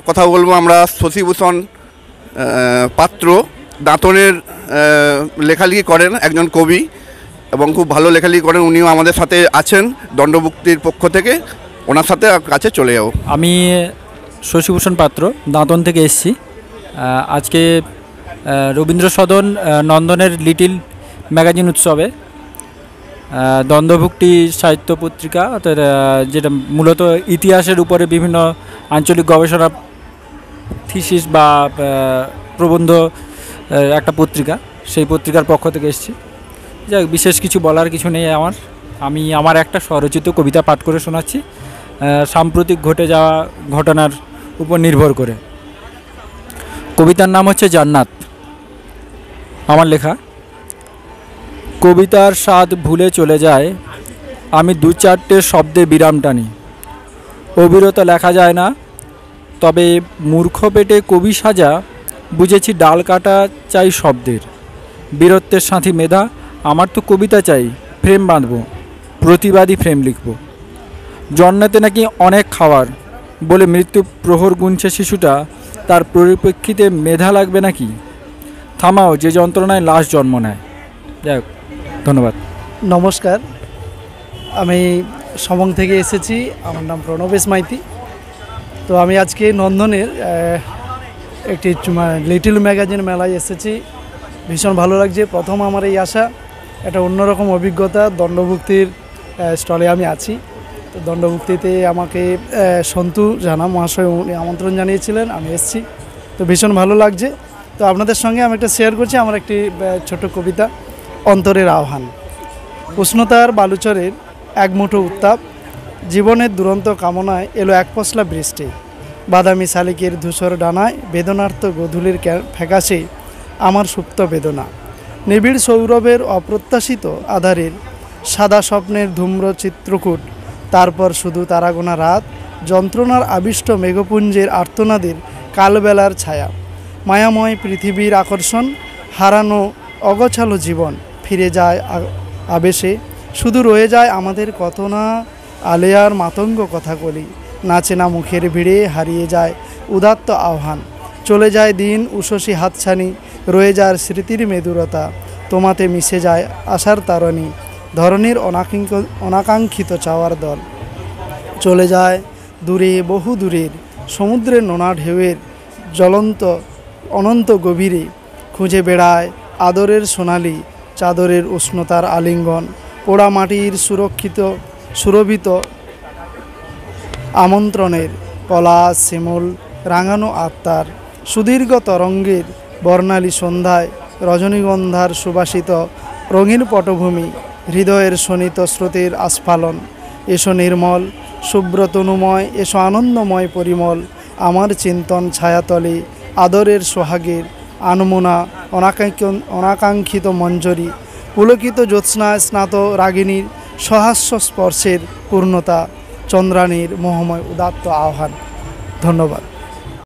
কথা বলবো আমরা শশীভূষণ পাত্র, দাঁতনের লেখালেখি করেন, একজন কবি এবং খুব ভালো লেখালেখি করেন। উনিও আমাদের সাথে আছেন দণ্ডমুক্তির পক্ষ থেকে, ওনার সাথে কাছে চলে যাও। আমি শশীভূষণ পাত্র, দাঁতন থেকে এসেছি। আজকে রবীন্দ্র সদন নন্দনের লিটিল ম্যাগাজিন উৎসবে দ্বন্দ্বভুক্তি সাহিত্য পত্রিকা, অর্থাৎ যেটা মূলত ইতিহাসের উপরে বিভিন্ন আঞ্চলিক গবেষণা থিসিস বা প্রবন্ধ একটা পত্রিকা, সেই পত্রিকার পক্ষ থেকে এসেছি। যাই হোক, বিশেষ কিছু বলার কিছু নেই আমি আমার একটা স্বরচিত কবিতা পাঠ করে শোনাচ্ছি সাম্প্রতিক ঘটে যাওয়া ঘটনার উপর নির্ভর করে। কবিতার নাম হচ্ছে জান্নাত। আমার লেখা। কবিতার স্বাদ ভুলে চলে যায়, আমি দু চারটে শব্দে বিরাম টানি। অবিরত লেখা যায় না, তবে মূর্খ পেটে কবি সাজা, বুঝেছি ডাল কাটা চাই শব্দের। বীরত্বের সাথী মেধা, আমার তো কবিতা চাই, ফ্রেম বাঁধব, প্রতিবাদী ফ্রেম লিখব। জন্নাতে নাকি অনেক খাওয়ার বলে মৃত্যু প্রহর গুনছে শিশুটা, তার পরিপ্রেক্ষিতে মেধা লাগবে নাকি? থামাও যে যন্ত্রণায় লাশ জন্ম নেয়। যাই হোক, ধন্যবাদ। নমস্কার, আমি সমং থেকে এসেছি। আমার নাম প্রণবেশ মাইতি। তো আমি আজকে নন্দনের একটি লিটিল ম্যাগাজিন মেলায় এসেছি। ভীষণ ভালো লাগছে, প্রথম আমার এই আসা, একটা অন্যরকম অভিজ্ঞতা। দণ্ডভুক্তির স্টলে আমি আছি। তো দণ্ডভুক্তিতে আমাকে সন্তু জানা মহাশয় উনি আমন্ত্রণ জানিয়েছিলেন, আমি এসেছি। তো ভীষণ ভালো লাগছে। তো আপনাদের সঙ্গে আমি একটা শেয়ার করছি আমার একটি ছোট কবিতা, অন্তরের আহ্বান। উষ্ণতার বালুচরের এক মুঠো উত্তাপ, জীবনের দুরন্ত কামনায় এলো এক পশলা বৃষ্টি। বাদামি শালিকের ধূসর ডানায় বেদনার্থ গোধূলির ফ্যাকাশে আমার সুপ্ত বেদনা। নিবিড় সৌরভের অপ্রত্যাশিত আধারের সাদা স্বপ্নের ধূম্র চিত্রকূট, তারপর শুধু তারাগোনা রাত, যন্ত্রণার আবিষ্ট মেঘপুঞ্জের আর্তনাদের কালবেলার ছায়া। মায়াময় পৃথিবীর আকর্ষণ, হারানো অগোছালো জীবন ফিরে যায় আবেশে। শুধু রয়ে যায় আমাদের কত না আলেয়ার মাতঙ্গ কথাকলি। নাচে না মুখের ভিড়ে, হারিয়ে যায় উদাত্ত আহ্বান। চলে যায় দিন উষসী হাতছানি, রয়ে যায় স্মৃতির মেদুরতা। তোমাতে মিশে যায় আশার তারণী, ধরনীর অনাকাঙ্ক্ষিত চাওয়ার দল। চলে যায় দূরে, বহু দূরের সমুদ্রের নোনা ঢেউয়ের জ্বলন্ত অনন্ত গভীরে। খুঁজে বেড়ায় আদরের সোনালি চাদরের উষ্ণতার আলিঙ্গন। পোড়া মাটির সুরভিত আমন্ত্রণের পলাশ শিমুল রাঙানো আত্মার। সুদীর্ঘ তরঙ্গের বর্ণালী সন্ধ্যায় রজনীগন্ধার সুবাসিত রঙিন পটভূমি, হৃদয়ের শোণিত স্রোতের আস্ফালন। এসো নির্মল শুভ্র তনুময়, এসো আনন্দময় পরিমল। আমার চিন্তন ছায়াতলে আদরের সোহাগের আনমোনা অনাকাঙ্ক্ষিত মঞ্জরি। পুলকিত জ্যোৎস্নায় স্নাত রাগিনীর সহাস্য স্পর্শের পূর্ণতা, চন্দ্রাণীর মোহময় উদাত্ত আহ্বান। ধন্যবাদ।